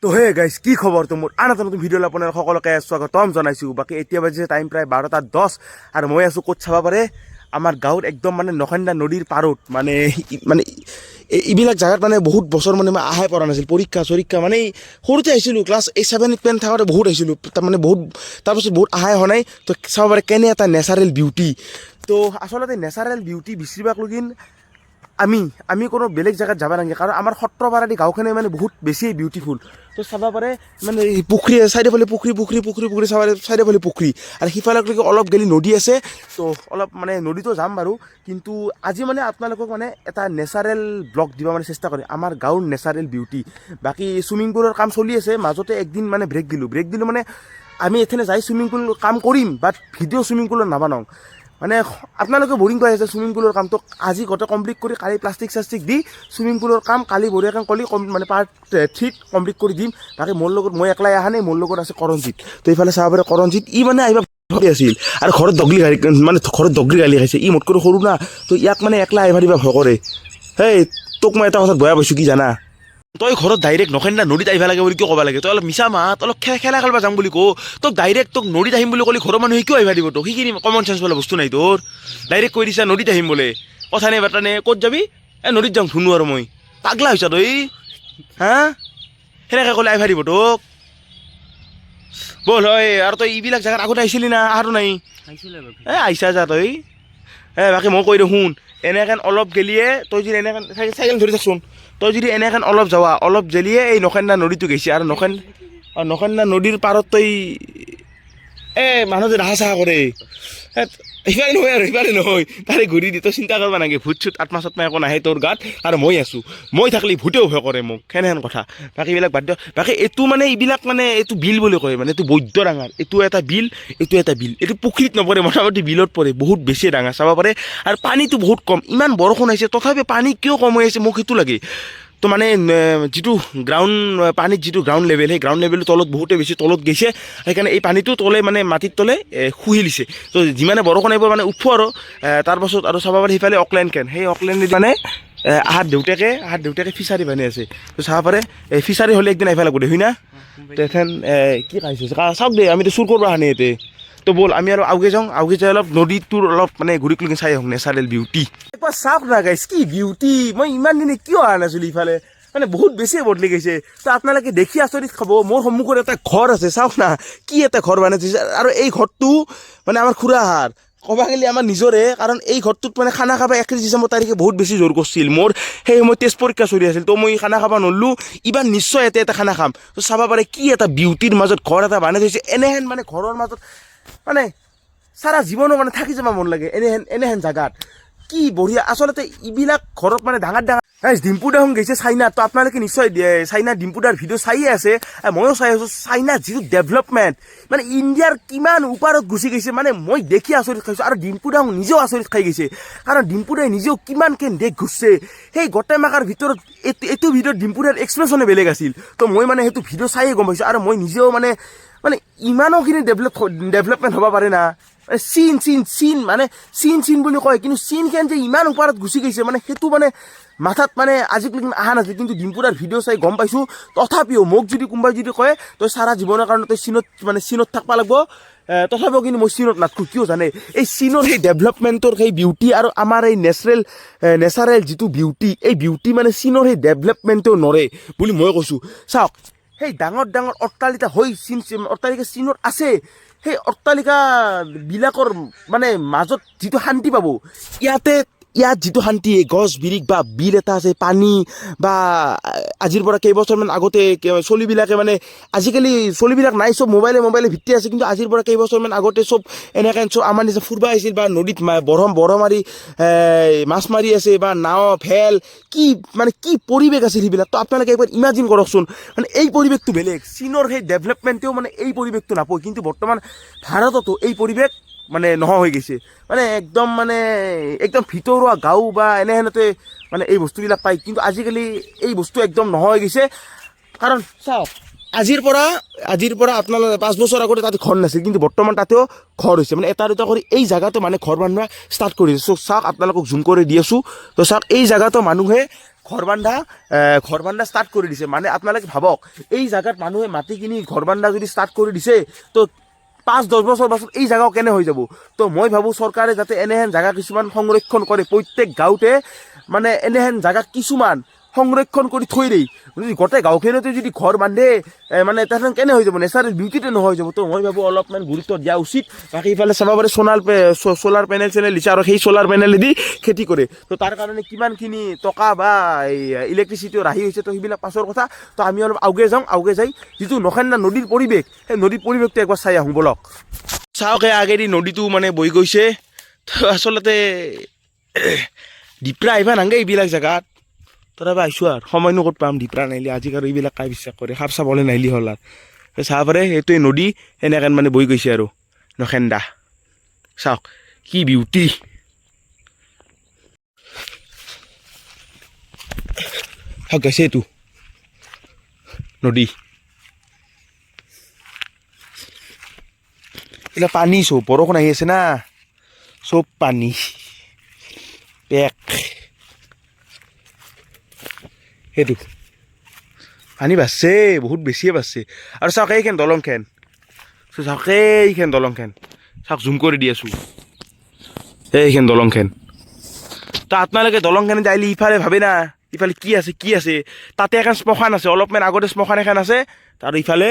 তো hey guys কি খবৰ মোৰ আন এটা নতুন ভিডিঅ'লৈ আপোনাৰ সকলোকে স্বাগতম জনাইছোঁ। বাকী এতিয়া বাজিছে টাইম প্ৰায় 12:10 আৰু মই আছোঁ ক'ত চাব পাৰে আমাৰ গাঁৱত একদম মানে নখন্দা নদীৰ পাৰত মানে এইবিলাক জেগাত মানে বহুত বছৰ মানে মই আহাই পৰা নাছিল। পৰীক্ষা মানে সৰুতে আহিছিলোঁ, ক্লাছ 7-8 থাকোঁতে বহুত আহিছিলোঁ, তাৰমানে বহুত তাৰপাছত বহুত আহাই হোৱা নাই। তো চাব পাৰে কেনে এটা নেচাৰেল বিউটি। তো আচলতে নেচাৰেল বিউটি বিচাৰিবাক লগিন আমি কোনো বেলেগ জেগাত যাব নালাগে, কাৰণ আমাৰ সত্ৰপাৰাদি গাঁওখনে মানে বহুত বেছি বিউটিফুল। তো চাব পাৰে মানে পুখুৰী চাইডেফালে পুখুৰী চাইডেফালে পুখুৰী আৰু সিফালেলৈকে অলপ গেলি নদী আছে। তো অলপ মানে নদীতো যাম বাৰু, কিন্তু আজি মানে আপোনালোকক মানে এটা নেচাৰেল ব্লগ দিব মানে চেষ্টা কৰিম, আমাৰ গাঁৱৰ নেচাৰেল বিউটি। বাকী চুইমিং পুলৰ কাম চলি আছে, মাজতে একদিন মানে ব্ৰেক দিলোঁ মানে আমি এখানে যাই চুইমিং পুল কাম কৰিম, বাট ভিডিঅ' চুইমিং পুলত নাবনাওঁ। মানে আপোনালোকে বৰিং পাই আছে চুইমিং পুলৰ কামটো আজি গোটেই কমপ্লিট কৰি কালি প্লাষ্টিক দি চুইমিং পুলৰ কাম কালি বঢ়িয়াকৈ মানে পাৰ্ট 3 কমপ্লিট কৰি দিম। বাকী মোৰ লগত মই একলাই অহা নাই, মোৰ লগত আছে কৰঞ্জিত। তো এইফালে চাব পাৰে কৰঞ্জিত মানে আহিব আছিল আৰু ঘৰত দগলি গালি খাইছে। মোতকৈ সৰু না, তো ইয়াক মানে একলা আহিব দিবা ভয় কৰে। হেই তোক মই এটা কথাত বেয়া পাইছোঁ কি জানা, তই ঘৰত ডাইৰেক্ট নখেন্দা নদীত আহিব লাগে বুলি কিয় ক'ব লাগে? তই অলপ মিছা মাত, অলপ খেলা খেলিব যাম বুলি কওঁ। তোক ডাইৰেক্ট তোক নদীত আহিম বুলি ক'লে ঘৰৰ মানুহে কিয় আহিব দিব? তোক সেইখিনি কমন চেঞ্চ বোলে বস্তু নাই তোৰ। ডাইৰেক্ট কৈ দিছা নদীত আহিম বোলে, কথা নাই বাৰ্তা নাই, ক'ত যাবি? নদীত যাম ধুনো আৰু মই। পাগলা হৈছা তই, হা? সেনেকৈ ক'লে আহিব দিব তোক? বল হয় আৰু তই এইবিলাক জেগাত আগতে আহিছিলি না আৰু নাই? আহিছা যা তই। বাকী মই কৈ দিওঁ শুন, এনেকেন অলপ গেলিয়ে তই যদি এনেকেন চাইকেল ধৰি থাকচোন, তই যদি এনেকেন অলপ যাৱা অলপ জেলিয়ে এই নখেন্দা নদীটো গৈছে। আৰু নখেন্দা নদীৰ পাৰত তই মানুহ যে ৰাহা চাহা কৰে, সিফালে নহয় আৰু সিফালে নহয়, তাৰে ঘূৰি দি তই চিন্তা কৰিব নালাগে। ভূত চুত আত্মা চাত্মা একো নাহে তোৰ গাত, আৰু মই আছোঁ। মই থাকলি ভূতেও ভয় কৰে মোক, সেনেহেন কথা। বাকী এইবিলাক বাদ দিয়ক। বাকী এইটো মানে এইবিলাক মানে এইটো বিল বুলি কয়, মানে এইটো বৈদ্য ডাঙৰ। এইটো এটা বিল, এইটো পুখুৰীত নপৰে, মোটামুটি বিলত পৰে, বহুত বেছি ডাঙৰ চাব পাৰে। আৰু পানীটো বহুত কম, ইমান বৰষুণ আহিছে তথাপি পানী কিয় কম হৈ আছে মোক সেইটো লাগে। তো মানে যিটো পানীত যিটো গ্ৰাউণ্ড লেভেল, সেই গ্ৰাউণ্ড লেভেলটো তলত বহুতে বেছি তলত গৈছে। সেইকাৰণে এই পানীটো তলে মানে মাটিৰ তলে শুহি দিছে। তো যিমানে বৰষুণ আহিব মানে উঠব আৰু তাৰপাছত আৰু চাব পাৰে সিফালে অকলেণ্ড সেই অকলেণ্ড মানে আহাৰ দেউতাকে ফিচাৰী বান্ধি আছে। তো চাব পাৰে এই ফিচাৰী হ'লে একদিন আহিব লাগব দে হয় না? তেথেন কি খাইছে চাওক দে, আমিতো চুৰ কৰিব আনি ইয়াতে। তো ব'ল আমি আৰু আউগে যাই অলপ নদীটোৰ অলপ মানে ঘূৰি চাই আহোঁ নেচাৰেল বিউটি। একবাৰ চাওক না গাইছ, কি বিউটি। মই ইমান দিনে কিয় অহা নাছিলোঁ ইফালে, মানে বহুত বেছি বদলি গৈছে। তো আপোনালোকে দেখি আচৰিত খাব, মোৰ সন্মুখত এটা ঘৰ আছে, চাওক না কি এটা ঘৰ বনাই থৈছে। আৰু এই ঘৰটো মানে আমাৰ খুৰাহাৰ, ক'ব গ'লে আমাৰ নিজৰে, কাৰণ এই ঘৰটোত মানে খানা খাব 31 ডিচেম্বৰ তাৰিখে বহুত বেছি জোৰ কৰিছিল। মোৰ সেই সময়ত টেষ্ট পৰীক্ষা চলি আছিল, তো মই খানা খাব নল্লো। এইবাৰ নিশ্চয় এটা খানা খাম। তো চাব পাৰে কি এটা বিউটিৰ মাজত ঘৰ এটা বনাই থৈছে। এনেহেন মানে ঘৰৰ মাজত মানে সাৰা জীৱনো মানে থাকি যাব মন লাগে এনেহেন জাগাত। কি বঢ়িয়া আচলতে এইবিলাক ঘৰত মানে ডাঙৰ ডিম্পু দাহন গৈছে চাইনাত। তো আপোনালোকে নিশ্চয় চাইনা ডিম্পু দাৰ ভিডিঅ' চাইয়ে আছে, ময়ো চাই আছোঁ। চাইনাৰ যিটো ডেভেলপমেণ্ট, মানে ইণ্ডিয়াৰ কিমান ওপৰত গুচি গৈছে, মানে মই দেখি আচৰিত খাইছোঁ। আৰু ডিম্পু দাহন নিজেও আচৰিত খাই গৈছে, কাৰণ ডিম্পু দাই নিজেও কিমানকৈ দেশ ঘূৰিছে। সেই গোটেই মাকাৰ ভিতৰত এইটো ভিডিঅ'ত ডিম্পু দাৰ এক্সপ্ৰেছনে বেলেগ আছিল। তো মই মানে সেইটো ভিডিঅ' চাইয়ে গম পাইছোঁ। আৰু মই নিজেও মানে ইমানোখিনি ডেভেলপমেণ্ট হ'ব পাৰে না। চিন বুলি কয়, কিন্তু চিনখন যে ইমান ওপৰত গুচি গৈছে মানে সেইটো মানে মাথাত মানে আজিলৈকে অহা নাছিল। কিন্তু ডিম্পুদাৰ ভিডিঅ' চাই গম পাইছোঁ। তথাপিও মোক যদি কোনোবাই যদি কয় তই সারা জীৱনৰ কাৰণে তই চীনত থাকিব লাগিব, তথাপিও কিন্তু মই চীনত নাথাকোঁ। কিয় জানে, এই চীনৰ সেই ডেভেলপমেণ্টৰ সেই বিউটি আৰু আমাৰ এই নেচাৰেল যিটো বিউটি, এই বিউটি মানে চীনৰ সেই ডেভেলপমেণ্টেও নৰে বুলি মই কৈছোঁ। চাওক, সেই ডাঙৰ অট্টালিকা চীনত আছে। সেই অট্টালিকাবিলাকৰ মানে মাজত যিটো শান্তি পাব, ইয়াত যিটো শান্তি, গছ বিৰিখ বা বিল এটা আছে, পানী বা আজিৰ পৰা কেইবছৰমান আগতে চলিবিলাকে মানে আজিকালি চলিবিলাক নাই, চব মোবাইলে ভিত্তি আছে। কিন্তু আজিৰ পৰা কেইবছৰমান আগতে চব এনেকৈ চব আমাৰ নিচিনা ফুৰিব আহিছিল, বা নদীত বৰ মাৰি মাছ মাৰি আছে, বা নাও ভেল কি পৰিৱেশ আছিল সেইবিলাক। তো আপোনালোকে একবাৰ ইমাজিন কৰকচোন, মানে এই পৰিৱেশটো বেলেগ। চীনৰ সেই ডেভেলপমেণ্টেও মানে এই পৰিৱেশটো নাপায়। কিন্তু বৰ্তমান ভাৰততো এই পৰিৱেশ মানে নোহোৱা হৈ গৈছে। মানে একদম ভিতৰুৱা গাঁও বা এনেহেনতে মানে এই বস্তুবিলাক পায়। কিন্তু আজিকালি এই বস্তু একদম নোহোৱা হৈ গৈছে। কাৰণ চাওক, আজিৰ পৰা আপোনালোকে 5 বছৰ আগতে তাতে ঘৰ নাছিল, কিন্তু বৰ্তমান তাতেও ঘৰ হৈছে, মানে এটা দুটা কৰি এই জাগাটো মানে ঘৰ বনোৱা ষ্টাৰ্ট কৰিছে। চ' চাওক, আপোনালোকক জুম কৰি দি আছোঁ। তো চাওক, এই জাগাটো মানুহে ঘৰ বান্ধা ষ্টাৰ্ট কৰি দিছে। মানে আপোনালোকে ভাবক, এই জাগাত মানুহে মাটি কিনি ঘৰ বান্ধা যদি ষ্টাৰ্ট কৰি দিছে, তো 5-10 বছৰ পাছত এই জাগাও কেনে হৈ যাব। তো মই ভাবোঁ চৰকাৰে যাতে এনেহেন জাগা কিছুমান সংৰক্ষণ কৰে, প্ৰত্যেক গাঁৱতে মানে এনেহেন জাগা কিছুমান সংৰক্ষণ কৰি থৈ দেই। যদি গোটেই গাঁওখনতে যদি ঘৰ বান্ধে মানে তাহাঁতে কেনে হৈ যাব, নেচাৰেল বিউটিতে নহয় যাব। তো মই ভাবোঁ অলপমান গুৰুত্ব দিয়া উচিত। বাকী ইফালে চাব পাৰে চ'লাৰ পেনেল চেনেল দিছে, আৰু সেই চ'লাৰ পেনেলেদি খেতি কৰে। তো তাৰ কাৰণে কিমানখিনি টকা বা ইলেক্ট্ৰিচিটিও ৰাহি হৈছে, তো সেইবিলাক পাছৰ কথা। তো আমি অলপ আউগে যাই যিটো নখেন্দা নদীৰ পৰিৱেশ, সেই নদীৰ পৰিৱেশটো একবাৰ চাই আহোঁ বলক। চাওক, আগেদি নদীটো মানে বৈ গৈছে। তো আচলতে ডিপ্ৰা আহিবা নাংগে এইবিলাক জেগাত। তথাপি আহিছোঁ আৰু সময়নো ক'ত পাম ডিপ্ৰা নাহিলে। আজিক আৰু এইবিলাক কাই বিশ্বাস কৰে, সাপ চাবলৈ নাহিলে হ'ল আৰু। চাব পাৰে সেইটোৱে নদী এনেকৈ মানে বৈ গৈছে আৰু নখেন্দা। চাওক কি বিউটি, চাওক গৈছে এইটো নদী। এইবিলাক পানী, চব বৰষুণ আহি আছে না, চব পানী পেক। সেইটো পানী বাঢ়ছে, বহুত বেছিয়ে বাঢ়ছে। আৰু চাওক এইখন দলংখন, চাওক এইখন দলংখন, চাওক জুম কৰি দি আছোঁ, এইখন দলংখন। তো আপোনালোকে দলংখন আহিলে ইফালে ভাবে না, ইফালে কি আছে। তাতে এখন শ্মশান আছে, অলপমান আগতে শ্মশান এখন আছে। আৰু ইফালে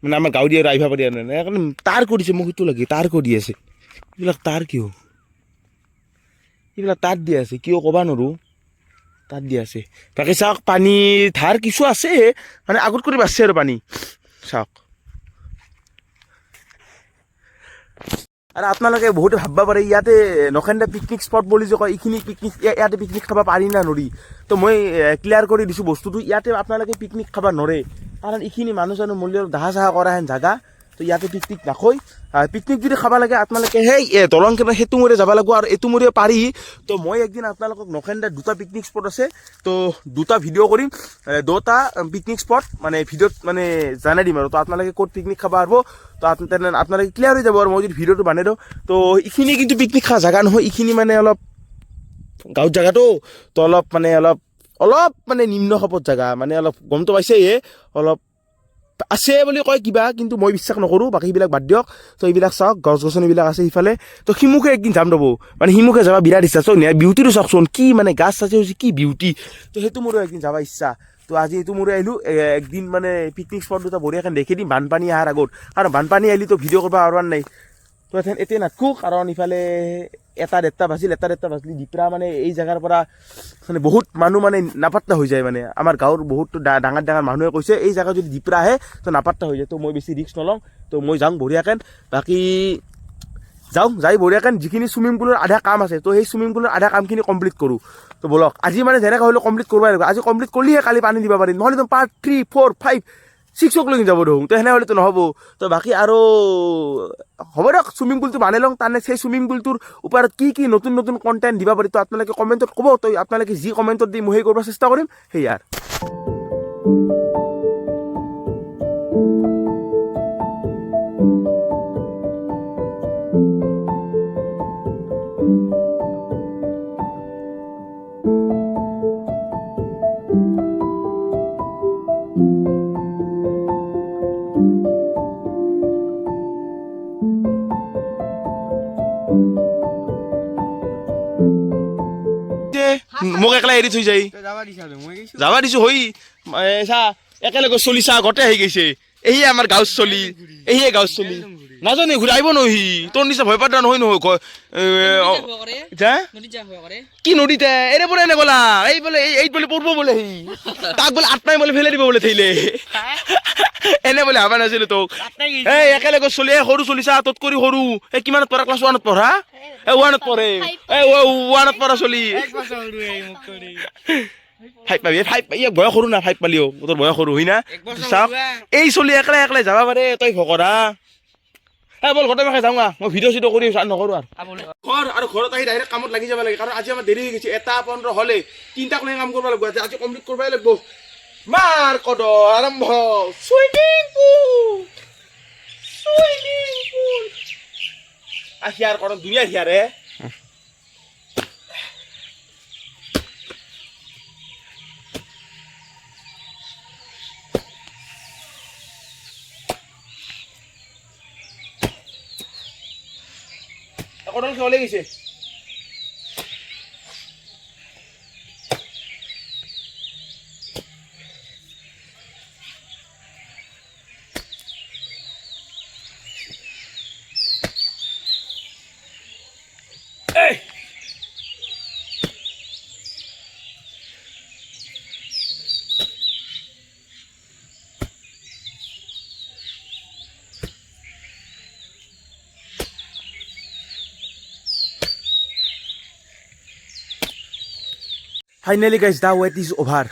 মানে আমাৰ গাঁও দিয়ে আহিব পাৰি আৰু সেইকাৰণে তাৰ কৰিছে, মোক সেইটো লাগে তাৰ কৰি আছে। এইবিলাক তাৰ কিয়, এইবিলাক তাত দিয়া আছে কিয় ক'বা নোৱাৰোঁ, তাত দিয়া আছে। বাকী চাওক পানী ধাৰ কিছু আছে, মানে আগত কৰি বাঢ়ছে আৰু পানী চাওক। আৰু আপোনালোকে বহুতে ভাবিব পাৰে ইয়াতে নখেন্দা পিকনিক স্পট বুলি যে কয়, এইখিনি ইয়াতে পিকনিক খাব পাৰি না নৰি। তো মই ক্লিয়াৰ কৰি দিছোঁ বস্তুটো, ইয়াতে আপোনালোকে পিকনিক খাব নৰে। কাৰণ এইখিনি মানুহ চানুহ মূল্য দাহা চাহা কৰা হেন জাগা। তো ইয়াতে পিকনিক নাখায়। পিকনিক যদি খাব লাগে আপোনালোকে সেই দলংখনৰ সেইটো মূৰে যাব লাগিব, আৰু এইটো মূৰে পাৰি। তো মই একদিন আপোনালোকক নখেন্দাৰ 2টা পিকনিক স্পট আছে, তো 2টা ভিডিঅ' কৰিম, 2টা পিকনিক স্পট মানে ভিডিঅ'ত মানে জানাই দিম আৰু। তো আপোনালোকে ক'ত পিকনিক খাব পাৰিব, তো আপোনালোকে ক্লিয়াৰ হৈ যাব। আৰু মই যদি ভিডিঅ'টো বানাই দিওঁ, তো এইখিনি কিন্তু পিকনিক খোৱা জাগা নহয়, এইখিনি মানে অলপ গাঁৱত জাগাটো। তো অলপ মানে নিম্ন খাপত জাগা, মানে অলপ গমটো পাইছে অলপ আছে বুলি কয় কিবা, কিন্তু মই বিশ্বাস নকৰোঁ। বাকীবিলাক বাদ দিয়ক। তো এইবিলাক চাওক, গছ গছনিবিলাক আছে সিফালে। তো সিমুখে একদিন যাম ৰ'ব, মানে সিমুখে যাব বিৰাট ইচ্ছা। চোন বিউটিটো চাওকচোন, কি মানে গাছ চাছে হৈছে, কি বিউটি। তো সেইটো মোৰো একদিন যাব ইচ্ছা। তো আজি এইটো মোৰে আহিলোঁ, একদিন মানে পিকনিক স্পট 2টা বঢ়িয়াকৈ দেখি দিম বানপানী অহাৰ আগত। কাৰণ বানপানী আহিলেতো ভিডিঅ' কৰিব আৰু নাই। তো এতিয়া নাথাকোঁ, কাৰণ ইফালে 1-1:30 বাজিলি ডিপ্ৰা মানে এই জেগাৰ পৰা মানে বহুত মানুহ মানে নাপাত্তা হৈ যায়। মানে আমাৰ গাঁৱৰ বহুত ডাঙৰ মানুহে কৈছে এই জেগা যদি ডিপ্ৰা আহে তো নাপাত্তা হৈ যায়। তো মই বেছি ৰিস্ক নলওঁ, তো মই যাওঁ বঢ়িয়াকৈ। বাকী যাই বঢ়িয়াকৈ যিখিনি চুইমিং পুলৰ আধা কাম আছে, তো সেই চুইমিং পুলৰ আধা কামখিনি কমপ্লিট কৰোঁ। তো বলক, আজি মানে যেনেকৈ হ'লেও কমপ্লিট কৰিবই লাগিব। আজি কমপ্লিট কৰিলেহে কালি পানী দিব পাৰিম, নহ'লে পাৰ্ট 3, 4, 5, 6 লৈ যাব দেখোন। তো সেনেহ'লেতো নহ'ব। তো বাকী আৰু হ'ব দিয়ক, চুইমিং পুলটো বানাই লওঁ। তাৰ নেক্সট সেই চুইমিং পুলটোৰ ওপৰত কি নতুন কণ্টেণ্ট দিব পাৰি, তো আপোনালোকে কমেণ্টত ক'ব। তো আপোনালোকে যি কমেণ্টত দি মই সেই কৰিব চেষ্টা কৰিম, সেয়াৰ। মোক একলা এৰি থৈ যায়, যাবা দিছো হৈ চা একেলগে চলি চা গোটেই আহি গৈছে। এই আমাৰ গাঁৱৰ চলি, গাঁৱৰ চলি নাজানে ঘূৰি আহিব নহয়। তোৰ নিচিনা ভয় পাতা নহয় কি নদীতে এৰে পৰা এনে গলা এই বোলে এই বোলে পঢ়ব বোলে সি তাক বোলে আত্মাই বোলে ফেলে দিব বোলে থৈলে এনে বোলে ভাবা নাছিলো তোক। এই একেলগে চলি সৰু চলিছা তোত কৰি সৰু। এই কিমানত পঢ়া? ক্লাছ 1ত পঢ়া? এই 1ত পঢ়ে। এই 1ত পঢ়া চলি ফাইভ পাবি বয়স সৰু না, 5 পালিও তোৰ বয়স সৰু হয় না। চাওক এই চলি একলাই যাবা পাৰে তই ভকৰা। বল ঘৰতে মাকে যাওঁ মই ভিডিঅ' চিডিঅ' কৰি নকৰোঁ আৰু ঘৰত আহি ডাইৰেক্ট কামত লাগি যাব লাগে। কাৰণ আজি আমাৰ দেৰি হৈ গৈছে, 1:15 হ'লে 3টাক লৈ কাম কৰিব লাগিব। আজি কমপ্লিট কৰিবই লাগিব। মার কদর আরম্ভ সুইমিং পুল হিয়ার কদর দুনিয়া হিয়ারে কদর খেলে গেছে finally guys the wait is over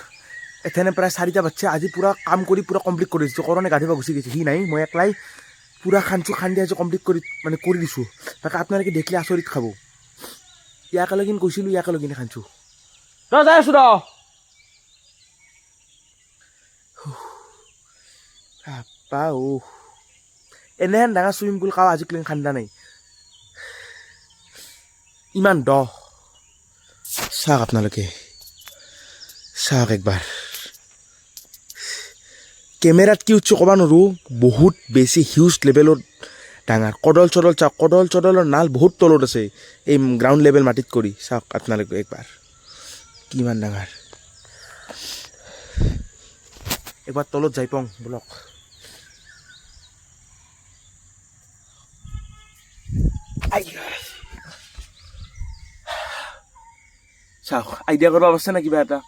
এখানে প্রায় 4টা বাচ্চা আজি পুরা কাম কৰি পুৰা কমপ্লিট কৰি দিছো কৰোনে গাধিবা গুচি গেছে সি নাই মই একলাই পুৰা খান্দি আজি কমপ্লিট কৰি মানে কৰি দিছো তাকে আপোনালোকে দেখলে আচৰিত খাব ইয়াকালগিন কৈছিলো ইয়াকালগিনে খান্ছো ৰ যাই আছো ৰ আপা ও এনেহেন ডাঙৰ চুইমিং পুল কাও আজি ক্লিন খান্দা নাই ইমান দ চাওক আপোনালোকে চাওক একবাৰ কেমেৰাত কি উঠছো ক'ব নোৱাৰো বহুত বেছি হিউজ লেভেলৰ ডাঙৰ কদল চাওক কদল চদলৰ নাল বহুত তলত আছে এই গ্ৰাউণ্ড লেভেল মাটিত কৰি চাওক আপোনালোকে একবাৰ কিমান ডাঙৰ একবাৰ তলত যাই পাওঁ বলক চাওক আইডিয়া কৰিব আছে না কিবা এটা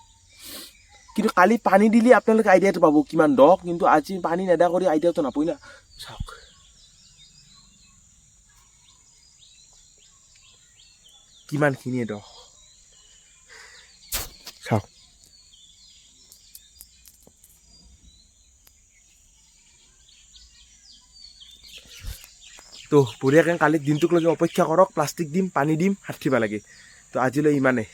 কিন্তু কালি পানী দিলে আপোনালোকে আইডিয়াটো পাব কিমান দ কিন্তু আজি পানী নেদা কৰি আইডিয়াটো নাপাই না চাওক কিমানখিনিয়ে দ চাওক তো বঢ়িয়াকৈ কালি দিনটোক লৈকে অপেক্ষা কৰক প্লাষ্টিক দিম পানী দিম হাত লাগে তো আজিলৈ ইমানে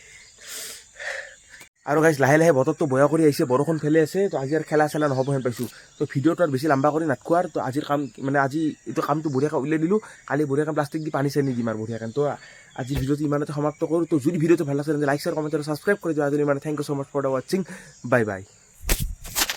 আৰু গাইজ লাহে লাহে বতৰটো বয়া কৰি আহিছে বৰষুণ ফেলে আছে তো আজি আৰু খেলা চেলা নহ'ব হেন পাইছোঁ তো ভিডিঅ'টো আৰু বেছি লম্বা কৰি নাথাকোঁ আৰু তো আজিৰ কাম মানে আজি এইটো কামটো বঢ়িয়াকৈ উলিয়াই দিলোঁ কালি বঢ়িয়াকৈ প্লাষ্টিক দি পানী চানী দিম আৰু বঢ়িয়াকৈ তো আজি ভিডিঅ'টো ইমানতে সমাপ্ত কৰোঁ তো যদি ভিডিঅ'টো ভাল আছে তেন্তে লাইক শ্বেয়াৰ কমেণ্ট আৰু ছাবস্ক্ৰাইব কৰি দিওঁ আজিলৈ ইমানে thank you so' much for the ৱাচিং বাই বাই